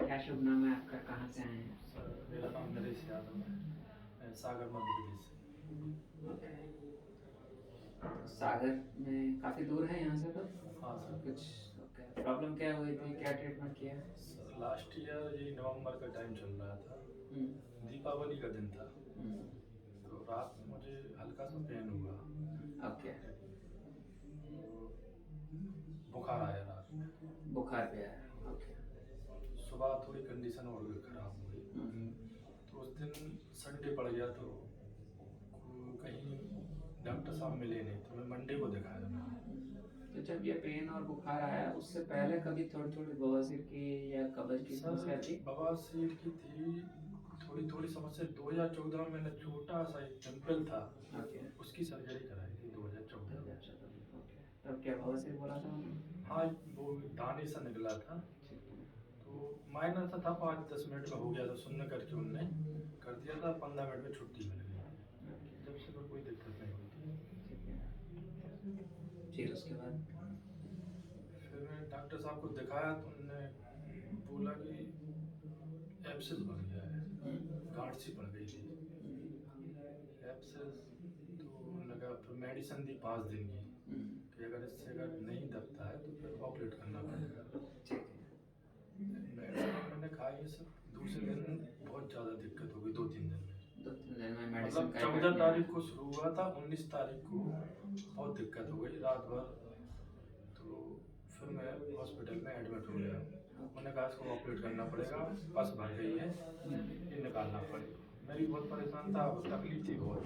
क्या शुभ नाम है आपका, कहाँ से आए हैं? सर मेरा नाम नरेश यादव है। मैं सागर मध्य प्रदेश से। सागर में काफ़ी दूर है यहाँ से तो? हाँ सर। कुछ प्रॉब्लम क्या हुई थी, क्या ट्रीटमेंट किया? सर लास्ट ईयर यही नवंबर का टाइम चल रहा था। दीपावली का दिन था। तो रात में मुझे हल्का सा पेन हुआ। ओके। तो बुखार आया रात में। बुखार पे आया, ओके। सुबह थोड़ी कंडीशन और भी खराब हो गई। तो उस दिन संडे पड़ गया तो कहीं डॉक्टर साहब मिले नहीं, तो मैं मंडे को दिखाया। तो जब ये पेन और बुखार आया उससे पहले कभी थोड़ी थोड़ी बवासीर की या कब्ज की समस्या सर थी? बवासीर की थी, थोड़ी थोड़ी समस्या। 2014 में मैंने छोटा सा एक टेम्पल था, ओके। उसकी सर्जरी कराई थी 2014 में। अच्छा, ओके। तब क्या बवासीर बोला था उन्होंने? हाँ, वो दाने सा निकला था। तो माइनर सा था, 5-10 मिनट में हो गया था। सुनने करके उनने कर दिया था, 15 मिनट में छुट्टी मिल गई। जब से तो कोई दिक्कत नहीं होती। फिर उसके बाद? फिर मैं डॉक्टर साहब को दिखाया तो उन्होंने बोला कि एब्सेस बन गया है, गांठ सी पड़ गई थी एब्सेस। तो उन्होंने कहा, फिर मेडिसिन दी 5 दिन की कि अगर इससे अगर नहीं दबता है तो फिर ऑपरेट करना पड़ेगा। मेडिसिन मैंने खाई है सर। दूसरे दिन बहुत ज़्यादा दिक्कत हो गई, 2-3 दिन में। 2-3 दिन में मेडिसिन मतलब का 14 इफेक्ट नहीं तारीख आया? को शुरू हुआ था, 19 तारीख को बहुत दिक्कत हो गई रात भर। तो फिर मैं हॉस्पिटल में एडमिट हो गया। उन्होंने कहा इसको ऑपरेट करना पड़ेगा, पस भर गई है, ये निकालना पड़ेगा। मैं भी बहुत परेशान था, तकलीफ थी बहुत।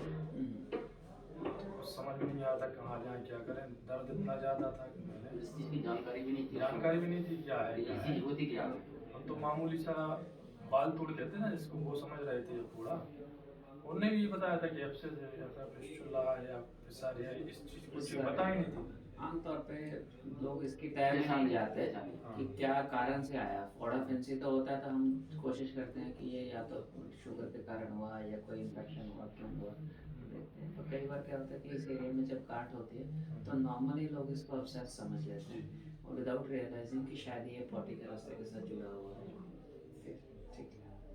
तो समझ में नहीं आता कहाँ जाए क्या करें। दर्द इतना ज़्यादा था कि मैंने इस चीज़ की जानकारी भी नहीं थी। जानकारी भी नहीं थी क्या है क्या है। होती क्या है। हम तो मामूली सा बाल तोड़ लेते ना इसको, वो समझ रहे थे ये पूरा। उन्होंने भी बताया था कि एब्सेस है, ऐसा फिस्टुला है या फिसर है, इस चीज़ कुछ पता ही नहीं थी। आमतौर पे लोग इसकी तय में नहीं जाते कि क्या कारण से आया। फोड़ा फैंसी तो होता है तो हम कोशिश करते हैं कि ये या तो शुगर के कारण हुआ या कोई इन्फेक्शन हुआ, क्यों हुआ देखते हैं। तो कई बार क्या होता है कि इस एरिया में जब गांठ होती है तो नॉर्मली लोग इसको अब्सेस समझ लेते हैं और विदाउट रियलाइजिंग कि शायद ये पोटी के रास्ते के साथ जुड़ा हुआ है। फिर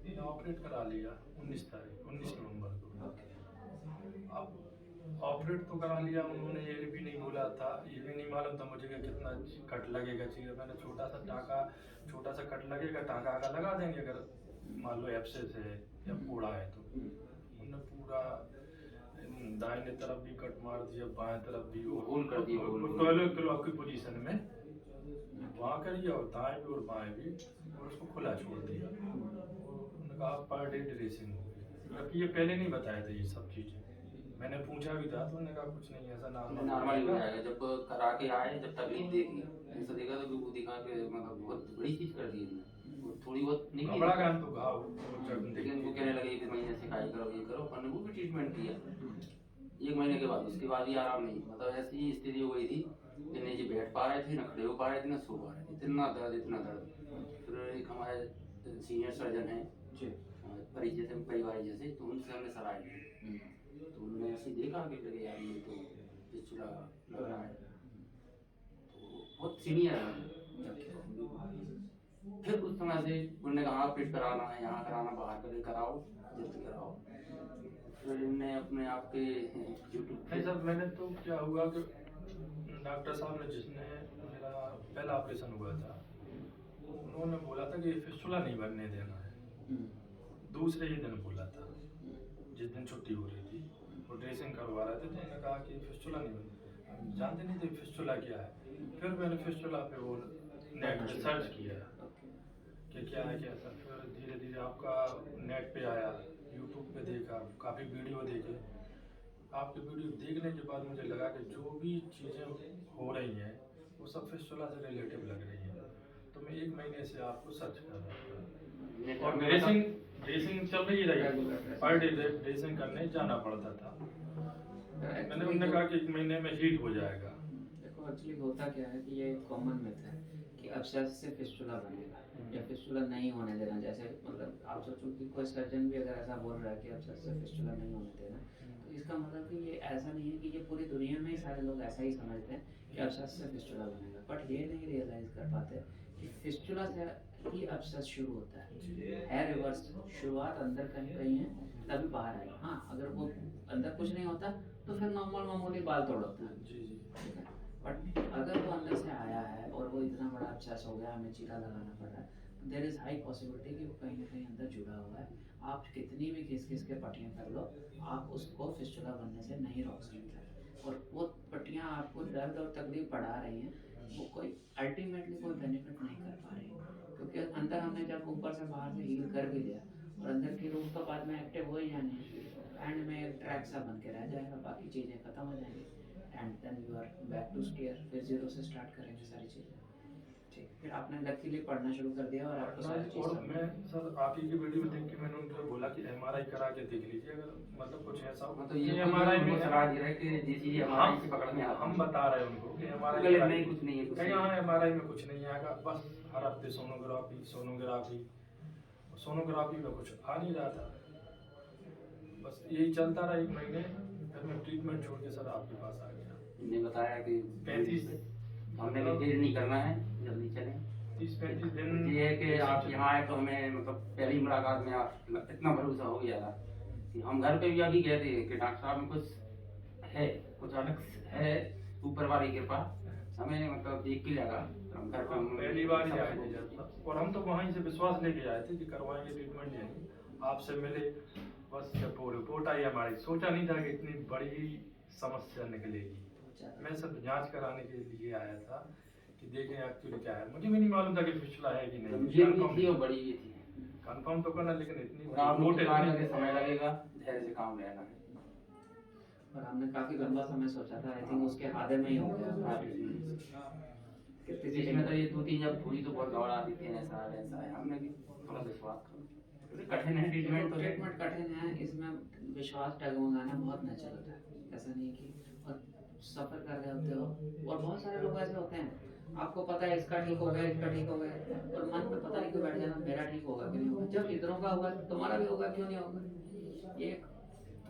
ठीक है, ऑपरेट करा लिया 19 नवंबर को। ओके। अब ऑपरेट तो करा लिया। उन्होंने ये भी नहीं बोला था, ये भी नहीं मालूम था मुझे कि कितना कट लगेगा। चीज़ मैंने छोटा सा कट लगेगा, टाँका आका लगा देंगे अगर मान लो एब्सेस है या फोड़ा है तो। उन्होंने पूरा दाहिने तरफ भी कट मार दिया, बाएं तरफ भी, होल कर दिया, होल। 12 किलो की पोजीशन में वहाँ करिए और दाएं भी और बाएं भी, और उसको खुला छोड़ दिया। उन्होंने कहा पर डे ड्रेसिंग होगी, जबकि ये पहले नहीं बताया था ये सब चीज़ें। मैंने पूछा भी था तो उन्होंने कहा कुछ नहीं, ऐसा नॉर्मल हो जाएगा। जब करा के आए, जब तकलीफ देखी, ऐसा देखा तो वो दिखा के मतलब बहुत बड़ी चीज कर दी इन्होंने। थोड़ी बहुत निकली, बड़ा गान तो घाव, लेकिन वो कहने लगे 1 महीने सिकाई करो, ये करो। हमने वो भी ट्रीटमेंट किया 1 महीने के बाद। उसके बाद भी आराम नहीं। मतलब ऐसी स्थिति हो गई थी कि नहीं जी बैठ पा रहे थे, ना खड़े हो पा रहे थे, ना सो पा रहे थे। इतना दर्द, इतना दर्द। फिर एक हमारे सीनियर सर्जन हैं परिचय से, परिवार जैसे, तो उनसे हमने सलाह ली। तो उन्होंने ऐसे देखा कि लगे यार ये तो फिस्टुला लग रहा है। तो बहुत सीनियर है। फिर उस समय से उन्होंने कहा ऑपरेट कराना है, यहाँ कराना, बाहर कर कराओ, जल्दी कराओ। फिर इनने अपने आप के यूट्यूब नहीं सर, मैंने तो क्या हुआ कि डॉक्टर साहब ने, जिसने मेरा पहला ऑपरेशन हुआ था, उन्होंने बोला था कि फिस्टुला नहीं बनने देना है। दूसरे ही दिन बोला था, जिस दिन छुट्टी हो रही थी, वो ड्रेसिंग करवा रहे थे, तो उन्होंने कहा कि फिस्टुला नहीं बनना। हम जानते नहीं थे फिस्टुला क्या है। फिर मैंने फिस्टुला पे वो नेट पे सर्च किया कि क्या है क्या सर। फिर धीरे धीरे आपका नेट पे आया, यूट्यूब पे देखा, काफ़ी वीडियो देखे। आपकी वीडियो देखने के बाद मुझे लगा कि जो भी चीज़ें हो रही हैं वो सब फिस्टुला से रिलेटिव लग रही हैं। तो मैं 1 महीने से आपको सर्च कर रहा था और ड्रेसिंग चल रही रही, पर डे ड्रेसिंग करने जाना पड़ता था। मैंने उन्होंने कहा कि 1 महीने में हीट हो जाएगा। देखो एक्चुअली होता क्या है कि ये कॉमन मिथ है कि अब्सेस से फिस्टुला बनेगा या फिस्टुला नहीं होने देना। जैसे मतलब आप सोचो कि कोई सर्जन भी अगर ऐसा बोल रहा है कि अब्सेस से फिस्टुला नहीं होने देना, तो इसका मतलब कि ये ऐसा नहीं है कि ये पूरी दुनिया में ही सारे लोग ऐसा ही समझते हैं कि अब्सेस से फिस्टुला बनेगा। बट ये नहीं रियलाइज़ कर पाते कि फिस्टुला से ही अब्सेस शुरू होता है रिवर्स। शुरुआत अंदर कहीं कहीं है, तभी बाहर आई। हाँ, अगर वो अंदर कुछ नहीं होता तो फिर नॉर्मल मामूली बाल तोड़ होता है, जी जी। ठीक है। बट अगर वो अंदर से आया है और वो इतना बड़ा अब्सेस हो गया, हमें चीरा लगाना पड़ रहा है, तो देयर इज़ हाई पॉसिबिलिटी कि वो कहीं ना कहीं अंदर जुड़ा हुआ है। आप कितनी भी घिस घिस के पट्टियाँ कर लो, आप उसको फिस्टुला बनने से नहीं रोक सकते। और वो पट्टियाँ आपको दर्द और तकलीफ बढ़ा रही हैं, वो कोई अल्टीमेटली कोई बेनिफिट नहीं कर पा रही, क्योंकि अंदर हमने जब ऊपर से बाहर से हील कर भी लिया और अंदर की रूट तो बाद में एक्टिव हो ही जानी है, एंड में एक ट्रैक सा बन के रह जाएगा, बाकी चीज़ें ख़त्म हो जाएंगी, and then you are back to stair, फिर जीरो से स्टार्ट करेंगे सारी चीज़ें। ठीक, फिर आपने लकीली पढ़ना शुरू कर दिया और आपको सारी चीज़ और समझ मैं सर आप ही की वीडियो में देख के मैंने उनको बोला कि एमआरआई करा के देख लीजिए, अगर मतलब कुछ ऐसा हो मतलब ये एमआरआई में सलाह दे रहा है कि ये चीजें हमारे से पकड़ में आती हम हैं। बता रहे हैं उनको कि एमआरआई गलत नहीं, कुछ नहीं है, कुछ नहीं है। यहाँ एमआरआई में कुछ नहीं आएगा, बस हर हफ्ते सोनोग्राफी सोनोग्राफी सोनोग्राफी में कुछ आ नहीं रहा था, बस यही चलता रहा 1 महीने, फिर मैं ट्रीटमेंट छोड़ के सर आपके पास आ गया। इन्हें बताया कि 35 हमने भी देर नहीं करना है, जल्दी चलें। 30-35 दिन ये है कि आप यहाँ आए तो हमें मतलब पहली मुलाकात में आप इतना भरोसा हो गया था कि हम घर पे भी अभी गए थे कि डॉक्टर साहब में कुछ है, कुछ अलग है, ऊपर वाली कृपा हमें मतलब देख के लगा। हम घर पे पहली बार ही आए थे जब, और हम तो वहीं से विश्वास लेके आए थे कि करवाएंगे ट्रीटमेंट, यहीं आपसे मिले, बस जब वो रिपोर्ट आई हमारी, सोचा नहीं था कि इतनी बड़ी समस्या निकलेगी। मैं सब जांच कराने के लिए आया था कि देखें एक्चुअली क्या है, मुझे भी नहीं मालूम था कि फिस्टुला है कि नहीं, ये भी थी और बड़ी भी थी। कंफर्म तो करना, लेकिन इतनी और आप मोटे के समय लगेगा, धैर्य से काम लेना है। और हमने काफ़ी लंबा समय सोचा था, आई थिंक उसके आधे में ही हो गया। इसमें तो ये 2-3 जब हुई तो बहुत दौड़ आती थी, ऐसा है वैसा है, हमने भी थोड़ा विश्वास करो, कठिन है ट्रीटमेंट तो है। ट्रीटमेंट कठिन है, इसमें विश्वास डगमगाना बहुत नेचुरल है, ऐसा नहीं कि, और सफ़र कर रहे होते हो और बहुत सारे लोग ऐसे होते हैं, आपको पता है इसका ठीक हो गया, इसका ठीक हो गया, और मन में पता नहीं क्यों बैठ जाना मेरा ठीक होगा कि नहीं होगा। जब इतनों का होगा तुम्हारा भी होगा, क्यों नहीं होगा, ये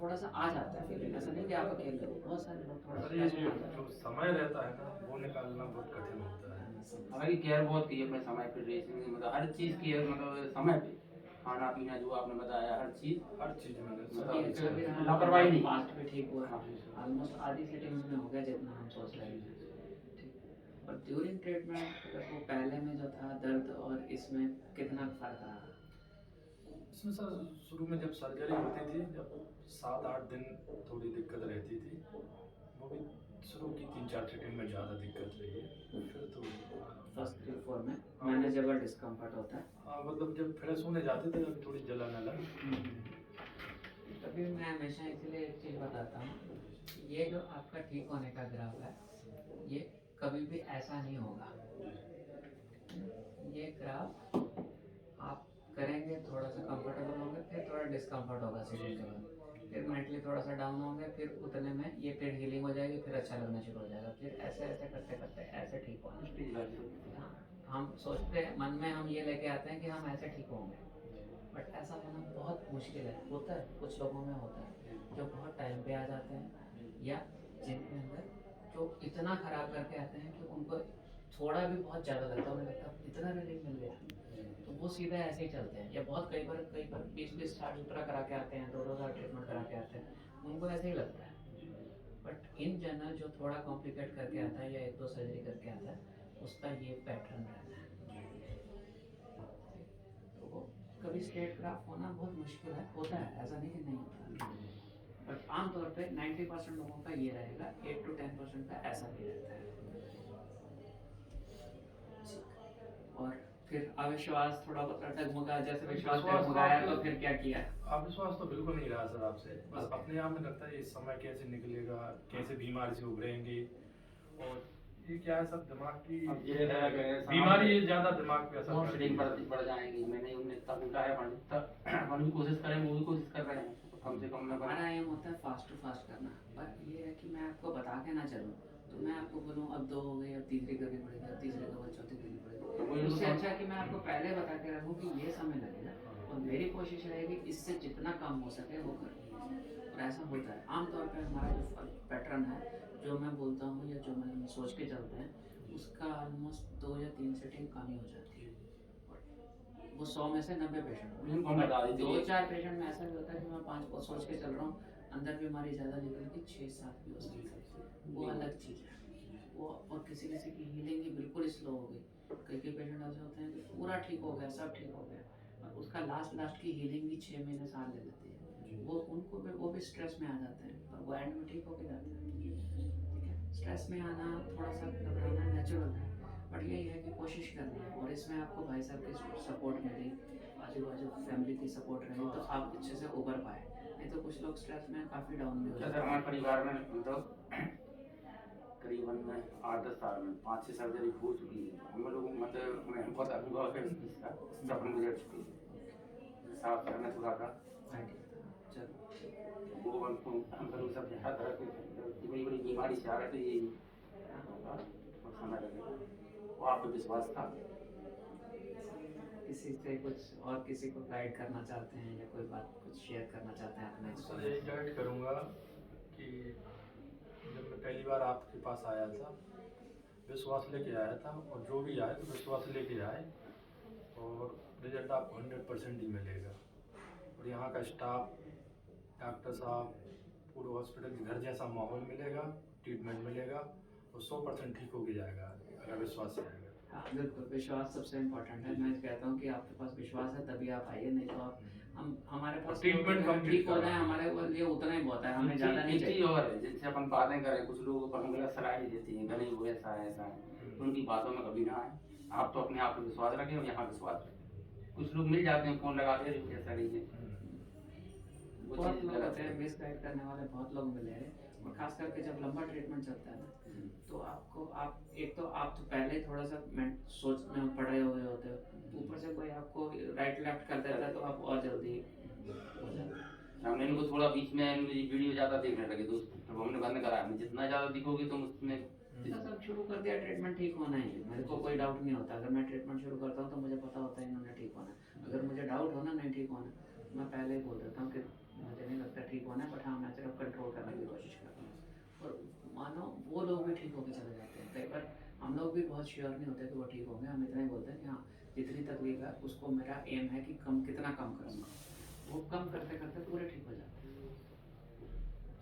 थोड़ा सा आ जाता है फीलिंग, ऐसा नहीं कि आप अकेले हो, बहुत सारे लोग थोड़ा सा अरे ये आ जाता जो समय रहता है ना, वो निकालना बहुत कठिन होता है। हमारी केयर बहुत की अपने समय पे, ड्रेसिंग मतलब हर चीज़ की मतलब समय पे, खाना पीना जो आपने बताया हर चीज़ मैंने मतलब लापरवाही नहीं। फास्ट भी ठीक हुआ, ऑलमोस्ट आधी सेटिंग्स में हो गया जितना हम सोच रहे हैं, ठीक। और ड्यूरिंग ट्रीटमेंट अगर वो पहले में जो था दर्द और इसमें कितना फर्क रहा? इसमें सर शुरू में जब सर्जरी होती थी, जब 7-8 दिन थोड़ी दिक्कत रहती थी, वो भी शुरू की 3-4 सेटिंग में ज़्यादा दिक्कत रही है, फिर तो फर्स्ट 3-4 में मैनेजेबल डिस्कम्फर्ट होता है। हाँ, मतलब जब फ्रेश होने जाते थे तब थोड़ी जलन अलग। तभी मैं हमेशा इसलिए एक चीज़ बताता हूँ, ये जो आपका ठीक होने का ग्राफ है, ये कभी भी ऐसा नहीं होगा। ये ग्राफ आप करेंगे, थोड़ा सा कंफर्टेबल होंगे, फिर थोड़ा डिस्कम्फर्ट होगा सीजन के बाद, फिर मेंटली थोड़ा सा डाउन होंगे, फिर उतने में ये फिर हीलिंग हो जाएगी, फिर अच्छा लगना शुरू हो जाएगा, फिर ऐसे ऐसे करते करते ऐसे ठीक होना। हाँ, हम सोचते हैं मन में, हम ये लेके आते हैं कि हम ऐसे ठीक होंगे, बट ऐसा होना बहुत मुश्किल है। होता है, कुछ लोगों में होता है जो बहुत टाइम पे आ जाते हैं, या जिनके अंदर जो इतना खराब करके आते हैं कि उनको थोड़ा भी बहुत ज़्यादा लगता है, उन्हें लगता है इतना रिलीफ मिल गया, तो वो सीधा ऐसे ही चलते हैं। या बहुत कई बार 20-20 साठ सुथरा करा के आते हैं, 2-2 साल ट्रीटमेंट करा के आते हैं, उनको ऐसे ही लगता है। बट इन जनरल जो थोड़ा कॉम्प्लिकेट करके आता है या 1-2 सर्जरी करके आता है, उसका ये पैटर्न रहता है। तो वो कभी स्ट्रेट ग्राफ होना बहुत मुश्किल है, होता है, ऐसा नहीं कि नहीं होता, बट आमतौर पे 90% लोगों का ये रहेगा, 8 to 10% का ऐसा भी रहता है। और फिर अविश्वास थोड़ा बहुत डगमगा, जैसे विश्वास डगमगाया तो फिर क्या किया? अविश्वास तो बिल्कुल नहीं रहा सर आपसे, बस अपने आप में लगता है इस समय कैसे निकलेगा, कैसे बीमारी से उभरेंगे, और ये क्या है सब दिमाग की बीमारी, ये ज्यादा दिमाग पे असर करती है। बढ़ जाएंगी। मैंने उन्हें तब उठाया, अपन भी कोशिश करें, वो भी कोशिश कर रहे हैं, कम से कम में हमारा एम होता है फास्ट टू फास्ट करना, पर ये है कि मैं आपको बता के ना चलूँ, तो मैं आपको बोलूँ अब 2 हो गई, अब तीसरी करनी पड़ेगी, अब तीसरे के बाद चौथी करनी पड़ेगी। उससे अच्छा कि मैं आपको पहले बता के रखूँ कि ये समय लगेगा, और मेरी कोशिश रहेगी इससे जितना कम हो सके वो करूँ। और ऐसा होता है आमतौर पे, हमारा जो पैटर्न है, जो मैं बोलता हूँ या जो मैं सोच के चलते हैं, उसका ऑलमोस्ट 2 या 3 सेटिंग कम ही हो जाती है। वो 100 में से 90 पेशेंट इनको हम बता देते दो हैं। चार पेशेंट में ऐसा भी होता है कि मैं 5 को सोच के चल रहा हूँ, अंदर बीमारी ज़्यादा निकल के 6-7 भी हो सकती है, वो अलग चीज़ है वो। और किसी किसी की हीलिंग ही बिल्कुल स्लो हो गई, कई पेशेंट ऐसे होते हैं कि पूरा ठीक हो गया, सब ठीक हो गया, और उसका लास्ट की हीलिंग भी 6 महीने साल ले लेती है। वो उनको भी वो भी स्ट्रेस में आ जाते हैं, पर वो एंड में ठीक होके जाते हैं। ठीक है, स्ट्रेस में आना, थोड़ा सा घबराना नेचुरल है, बट यही है कि कोशिश करनी है। और इसमें आपको भाई साहब की सपोर्ट मिली, आजू बाजू फैमिली की सपोर्ट रही, तो आप अच्छे से उभर पाए। नहीं तो कुछ लोग स्ट्रेस में काफ़ी डाउन भी हो क्या जाते सर, हैं। हमारे परिवार में मतलब करीबन 8-10 साल में 5-6 सर्जरी हो चुकी है। हम लोग मतलब मैं बहुत अनुभव है इसका, सब गुजर चुकी है। साफ करना थोड़ा था चलो, वो हम लोग सब हर तरह की बड़ी बड़ी बीमारी से आ रहे थे, ये और समय लगेगा, वो आप पे विश्वास था। किसी से कुछ और किसी को गाइड करना चाहते हैं या कोई बात कुछ शेयर करना चाहते हैं अपना सर यही गाइड करूँगा कि जब मैं पहली बार आपके पास आया था, विश्वास लेके आया था, और जो भी आए तो विश्वास लेके आए, और रिजल्ट आपको 100% ही मिलेगा। और यहाँ का स्टाफ, डॉक्टर साहब, पूरे हॉस्पिटल के घर जैसा माहौल मिलेगा, ट्रीटमेंट मिलेगा, और 100% ठीक होके जाएगा अगर विश्वास से आएगा। हाँ बिल्कुल, विश्वास सबसे इम्पोर्टेंट है। मैं कहता हूँ कि आपके पास विश्वास है तभी आप आइए, नहीं तो आप हम हमारे पास ट्रीटमेंट कंप्लीट ठीक हो जाए, हमारे लिए उतना ही बहुत है, हमें ज़्यादा नहीं एक चीज चाहिए। और है, जिनसे अपन बातें करें, कुछ लोग अपन गलत सलाह भी देती हैं, गले वो ऐसा है ऐसा है, तो उनकी बातों में कभी ना आए। आप तो अपने आप पे विश्वास रखें और यहाँ विश्वास रखें। कुछ लोग मिल जाते हैं फोन लगा के, ऐसा नहीं है, वो बहुत चीज लोग गलत होते है। हैं मिसगाइड करने वाले, बहुत लोग मिले हैं। और खास करके जब लंबा ट्रीटमेंट चलता है ना, तो आप एक तो आप तो पहले ही थोड़ा सा सोच में पड़े हुए होते हो, ऊपर से कोई आपको राइट लेफ्ट कर देता है तो आप और जल्दी हो जाते हैं। हमने इनको थोड़ा बीच में वीडियो ज्यादा देखने लगे, तो जब हमने बंद करा, जितना ज्यादा दिखोगे तुम उसमें सब शुरू कर दिया, ट्रीटमेंट ठीक होना ही है, मेरे को कोई डाउट नहीं होता। अगर मैं ट्रीटमेंट शुरू करता हूँ तो मुझे पता होता है इन्होंने ठीक होना है। अगर मुझे डाउट होना नहीं ठीक होना, मैं पहले ही बोल देता हूँ कि मुझे नहीं लगता ठीक होना है, बट हाँ मैं सिर्फ कंट्रोल करने की कोशिश करता हूँ। और मानो वो लोग भी ठीक होकर चले जाते हैं। कई बार हम लोग भी बहुत श्योर नहीं होते कि वो ठीक होंगे, हम इतना ही बोलते हैं कि हाँ जितनी तकलीफ है उसको मेरा एम है कि कितना कम करूँगा, वो कम करते करते पूरे ठीक हो जाते हैं।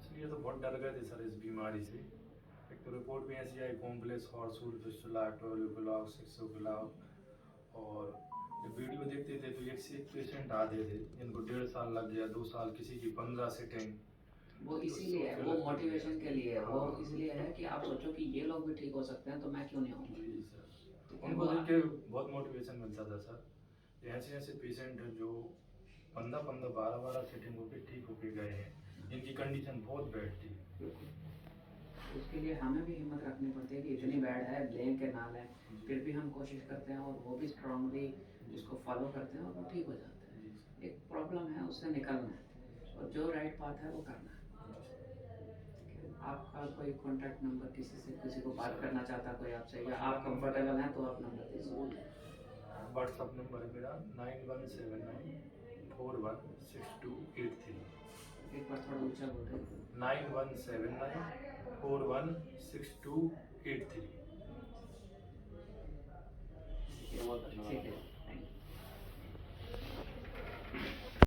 इसलिए तो बहुत डर गए थे सर इस बीमारी से। एक तो रिपोर्ट में ऐसी आई, कॉम्प्लेक्स हॉर्सफुल फिस्टुला, ट्वेरिकुलर, सिक्सोकुलर, और जब वीडियो देखते थे तो एक से एक पेशेंट आते थे जिनको 1.5 साल लग गया, 2 साल, किसी की 15 सिटिंग। वो इसीलिए है, वो मोटिवेशन के लिए है, वो इसलिए है कि आप सोचो कि ये लोग भी ठीक हो सकते हैं तो मैं क्यों नहीं आऊँगा। जी सर, उनको देख के बहुत मोटिवेशन मिलता था सर। ऐसे ऐसे पेशेंट हैं जो 15-15, 12-12 सिटिंग होकर ठीक होके गए हैं, जिनकी कंडीशन बहुत बैड थी। उसके लिए हमें भी हिम्मत रखनी पड़ती है कि इतनी बैड है, लें के ना लें, फिर भी हम कोशिश करते हैं और वो भी स्ट्रांगली उसको फॉलो करते हैं और वो ठीक हो जाते हैं। एक प्रॉब्लम है, उससे निकलना है, और जो राइट पाथ है वो करना है। आपका कोई कॉन्टैक्ट नंबर, किसी को बात करना चाहता कोई आपसे, या आप कंफर्टेबल हैं तो आप नंबर दीजिए। व्हाट्सअप नंबर है मेरा 9179 416283। एक बार थोड़ा ऊंचा बोलते हैं। 9179 416283। बहुत धन्यवाद। ठीक है।